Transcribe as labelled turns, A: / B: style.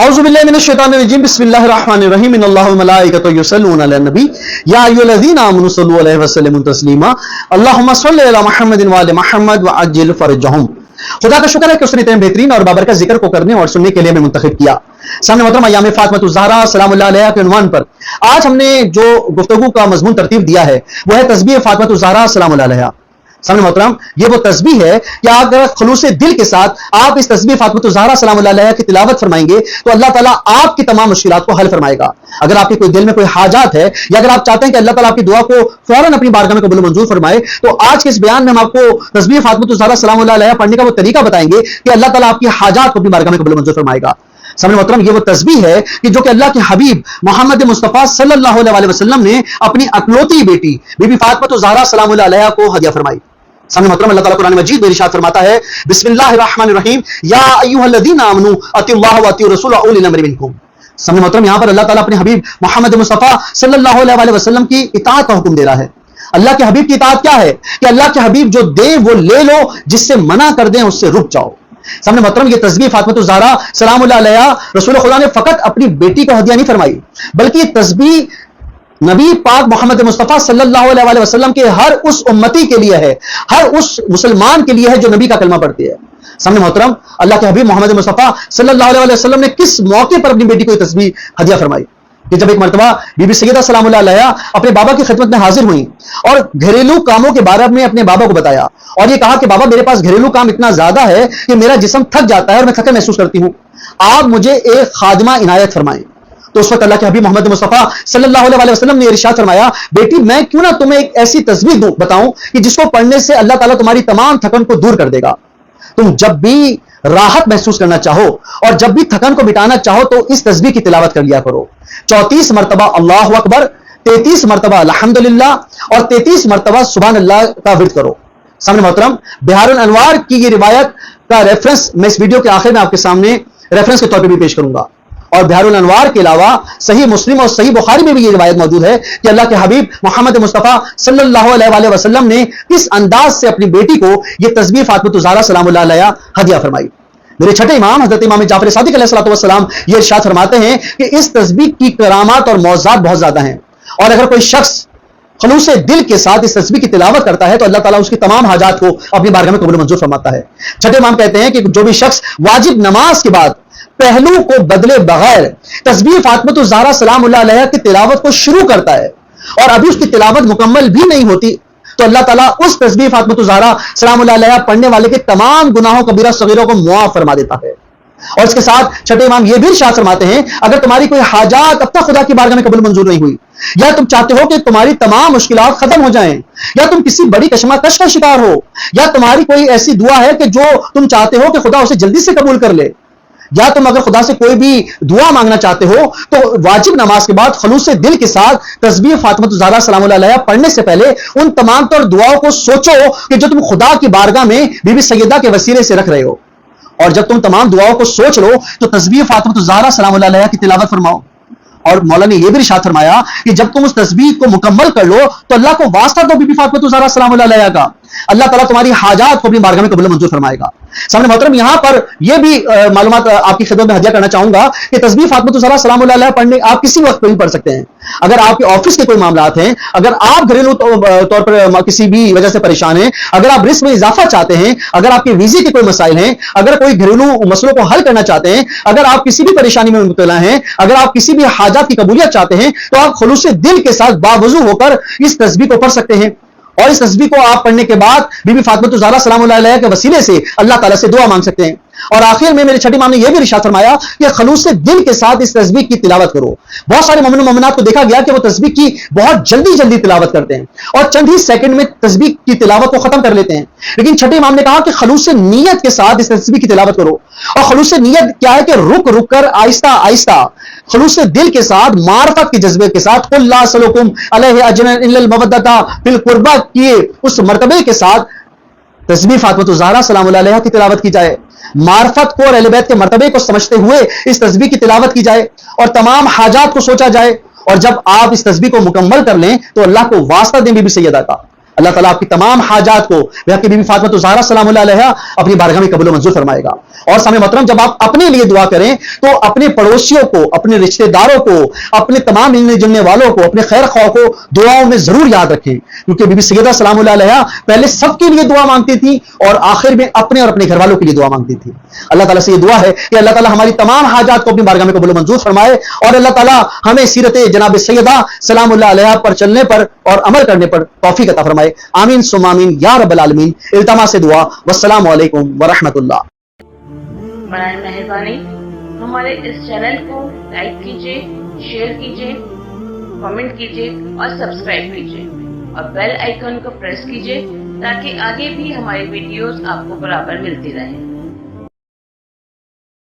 A: औज़ु बिल्लाहि मिनश शैतानिर रजीम बिस्मिल्लाहिर रहमानिर रहीम इन्नल्लाहा व मलाइकतहु युसल्लूना अलन नबी या अय्युहल्लज़ीना आमनु सल्लु अलैहि व सल्लिमु तस्लीमा अल्लाहुम्मा सल्लि अला मुहम्मदिन व आलि मुहम्मद व अज्जिल फरजहुम। खुदा का शुक्र है कि उसने इतने बेहतरीन और बाबरकत जिक्र को करने और सुनने के लिए हमें मुंतखब किया। सामने मोहतरम अय्याम फातिमा ज़हरा सलामुल्लाह अलैहा के उन्वान पर आज हमने जो गुफ्तगू का मजमून तरतीब दिया है वो है तस्बीह फातिमा ज़हरा सलामुल्लाह अलैहा। सामने मोहतरम ये वो तस्बीह है कि आप अगर खुलूस दिल के साथ आप इस तस्बीह फातिमा ज़हरा सलामुल्लाह अलैहा की तिलावत फरमाएंगे तो अल्लाह ताला आपकी तमाम मुश्किलात को हल फरमाएगा। अगर आपके कोई दिल में कोई हाजात है या अगर आप चाहते हैं कि अल्लाह ताला आपकी दुआ को फौरन अपनी बारगाह में कबूल मंजूर फरमाए तो आज के इस बयान में हम आपको तस्बीह फातिमा ज़हरा सलामुल्लाह अलैहा पढ़ने का वो तरीका बताएंगे कि अल्लाह ताला आपकी हाजात को अपनी बारगाह में कबूल मंजूर फरमाएगा। सामने मोहतरम ये वो तस्बीह है कि जो कि अल्लाह के हबीब मोहम्मद मुस्तफ़ा सल्लल्लाहु अलैहि वसल्लम ने अपनी अकलौती बेटी बीबी फातिमा ज़हरा सलामुल्लाह अलैहा को हदिया फरमाई। सामने मोहतरम अल्लाह ताला कुरान मजीद में इरशाद फरमाता है बिस्मिल्लाहिर रहमानिर रहीम या अय्युहल्लज़ीना आमनु अतिउल्लाह व अतिउर रसूल व उलिल अम्रि मिनकुम। सामने मोहतरम यहाँ पर अल्लाह ताला अपने हबीब मोहम्मद मुस्तफ़ा सल्लल्लाहु अलैहि वसल्लम की इताअत का हुक्म दे रहा है। अल्लाह के हबीब की इताअत क्या है कि अल्लाह के हबीब जो दे वो ले लो, जिससे मना कर दें उससे रुक जाओ। सामने मोहतरम ये तस्बीह फातिमा ज़हरा सलामुल्लाह अलैहा रसूल खुदा ने फकत अपनी बेटी को हदिया नहीं फरमाई, बल्कि ये तस्बीह नबी पाक मोहम्मद मुस्तफ़ा सल्लल्लाहु अलैहि वसल्लम के हर उस उम्मती के लिए है, हर उस मुसलमान के लिए है जो नबी का कलमा पढ़ती है। सामने मोहतरम अल्लाह के हबीब मोहम्मद मुस्तफ़ा सल्लल्लाहु अलैहि वसल्लम ने किस मौके पर अपनी बेटी को तस्बीह हदिया फरमाई कि जब एक मरतबा बीबी सैयदा सलामुल्लाह अलैहा अपने बाबा की खिदमत में हाजिर हुई और घरेलू कामों के बारे में अपने बाबा को बताया और ये कहा कि बाबा मेरे पास घरेलू काम इतना ज्यादा है कि मेरा जिस्म थक जाता है और मैं थका महसूस करती हूँ, आप मुझे एक खादिमा इनायत फरमाएं। तो उस वक्त अल्लाह के हबीब मोहम्मद मुस्तफ़ा सल्लल्लाहु अलैहि वसल्लम ने इरशाद फरमाया बेटी मैं क्यों ना तुम्हें एक ऐसी तस्बीह दूं बताऊं कि जिसको पढ़ने से अल्लाह ताला तुम्हारी तमाम थकन को दूर कर देगा। तुम जब भी राहत महसूस करना चाहो और जब भी थकन को मिटाना चाहो तो इस तस्बीह की तिलावत कर लिया करो। 34 मरतबा अल्लाहु अकबर, 33 मरतबा अल्हम्दुलिल्लाह और 33 मरतबा सुभान अल्लाह का विर्द करो। सामने मोहतरम बिहारुल अनवार की ये रिवायत का रेफरेंस मैं इस वीडियो के आखिर में आपके सामने रेफरेंस के तौर पर भी पेश करूंगा और बिहारुल अनवार के अलावा सही मुस्लिम और सही बुखारी में भी ये रिवायत मौजूद है कि अल्लाह के हबीब मोहम्मद मुस्तफ़ा सल्लल्लाहु अलैहि वसल्लम ने किस अंदाज से अपनी बेटी को ये तस्बीह फातिमा ज़हरा सलामुल्लाह अलैहा हदिया फरमाई। मेरे छठे इमाम हजरत इमाम जाफर सादिक अलैहिस्सलाम ये इरशाद फरमाते हैं कि इस तस्बीह की करामात और मौज़ात बहुत ज्यादा हैं और अगर कोई शख्स खलूस दिल के साथ इस तस्बीह की तिलावत करता है तो अल्लाह ताला उसकी तमाम हाजात को अपनी बारगाह में कबूल मंजूर फरमाता है। छठे इमाम कहते हैं कि जो भी शख्स वाजिब नमाज के बाद पहलू को बदले बगैर तस्बीह फातिमा ज़हरा सलामुल्लाह अलैहा की तिलावत को शुरू करता है और अभी उसकी तिलावत मुकम्मल भी नहीं होती तो अल्लाह ताला उस तस्बीह फातिमा ज़हरा सलामुल्लाह अलैहा पढ़ने वाले के तमाम गुनाहों कबीरा सगीरों को मुआफ फरमा देता है। और इसके साथ छठे इमाम ये भी इरशाद फरमाते हैं अगर तुम्हारी कोई हाजात अब तक खुदा की बारगाह में कबूल मंजूर नहीं हुई या तुम चाहते हो कि तुम्हारी तमाम मुश्किलात खत्म हो जाएं या तुम किसी बड़ी कशमकश का शिकार हो या तुम्हारी कोई ऐसी दुआ है कि जो तुम चाहते हो कि खुदा उसे जल्दी से कबूल कर ले या तुम अगर खुदा से कोई भी दुआ मांगना चाहते हो तो वाजिब नमाज के बाद खलूस दिल के साथ तस्बीह फातिमा ज़हरा सलामुल्लाह अलैहा पढ़ने से पहले उन तमाम तर दुआओं को सोचो कि जो तुम खुदा की बारगाह में बीबी सैयदा के वसीले से रख रहे हो और जब तुम तमाम दुआओं को सोच लो तो तस्बीह फातिमा ज़हरा सलामुल्लाह अलैहा की तिलावत फरमाओ। और मौला ने यह भी इरशाद फरमाया कि जब तुम उस तस्बीह को मुकम्मल कर लो तो अल्लाह को वास्ता दो बीबी फातिमा ज़हरा सलामुल्लाह अलैहा का, अल्लाह ताला तुम्हारी हाजात को अपनी बारगाह में कबूल मंजूर फरमाएगा। सामने मोहतरम यहाँ पर यह भी मालूमात आपकी खिदमत में हदिया करना चाहूंगा कि तस्बीह फातिमा ज़हरा सलामुल्लाह अलैहा पढ़ने आप किसी वक्त पर भी पढ़ सकते हैं। अगर आपके ऑफिस के कोई मामलात हैं, अगर आप घरेलू तौर पर किसी भी वजह से परेशान हैं, अगर आप रिस्क में इजाफा चाहते हैं, अगर आपके वीजे के कोई मसाइल हैं, अगर कोई घरेलू मसलों को हल करना चाहते हैं, अगर आप किसी भी परेशानी में मुब्तला हैं, अगर आप किसी भी हाजात की कबूलियत चाहते हैं तो आप खुलूस दिल के साथ बावजू होकर इस तस्बीह को पढ़ सकते हैं। और इस तस्बीह को आप पढ़ने के बाद बीबी फातिमा ज़हरा सलामुल्लाह अलैहा के वसीले से अल्लाह ताला से दुआ मांग सकते हैं। और आखिर में मेरे छठी इमाम ने यह भी इरशाद फरमाया कि खलूस दिल के साथ इस तस्बीह की तिलावत करो। बहुत सारे मोमिन मोमिनात को देखा गया कि वो तस्बीह की बहुत जल्दी जल्दी तिलावत करते हैं और चंद ही सेकंड में तस्बीह की तिलावत को खत्म कर लेते हैं, लेकिन छठे इमाम ने कहा कि खलूस नियत के साथ इस तस्बीह की तिलावत करो। और खलूस नियत क्या है कि रुक रुक कर आहिस्ता आहिस्ता खलूस दिल के साथ मार्फत के जज्बे के साथ कुल ला असलुकुम अलैहि अजरन इल्लल मवद्दता फिल कुर्बा किए उस मर्तबे के साथ तस्बीह फातिमा ज़हरा सलामुल्लाह अलैहा की तिलावत की जाए, मार्फत को और अहले बैत के मर्तबे को समझते हुए इस तस्बीह की तिलावत की जाए और तमाम हाजात को सोचा जाए। और जब आप इस तस्बीह को मुकम्मल कर लें तो अल्लाह को वास्ता दें बीबी सैयदा का, اللہ تعالیٰ آپ کی تمام حاجات کو بی بی فاطمہ زہرا سلام اللہ علیہا اپنی بارگاہ میں قبول و منظور فرمائے گا. اور سامع محترم، جب آپ اپنے لیے دعا کریں تو اپنے پڑوسیوں کو، اپنے رشتہ داروں کو، اپنے تمام ملنے جلنے والوں کو، اپنے خیر خواہ کو دعاؤں میں ضرور یاد رکھیں، کیونکہ بی بی سیدہ سلام اللہ علیہا پہلے سب کے لیے دعا مانگتی تھی اور آخر میں اپنے اور اپنے گھر والوں کے لیے دعا مانگتی تھی. اللہ تعالیٰ سے یہ دعا ہے کہ اللہ تعالیٰ ہماری تمام حاجات کو اپنی بارگاہ میں قبول و منظور فرمائے، اور اللہ تعالیٰ ہمیں سیرت جناب سیدہ سلام اللہ علیہا پر چلنے پر اور عمل کرنے پر توفیق عطا فرمائے. آمین ثم آمین یا رب العالمین. التماس دعا. والسلام علیکم ورحمۃ اللہ.
B: برائے مہربانی ہمارے اس چینل کو لائک کیجیے، شیئر کیجیے، کامنٹ کیجیے اور سبسکرائب کیجیے اور بیل آئیکن کو پریس کیجیے تاکہ آگے بھی ہماری ویڈیوز آپ کو برابر ملتی رہیں.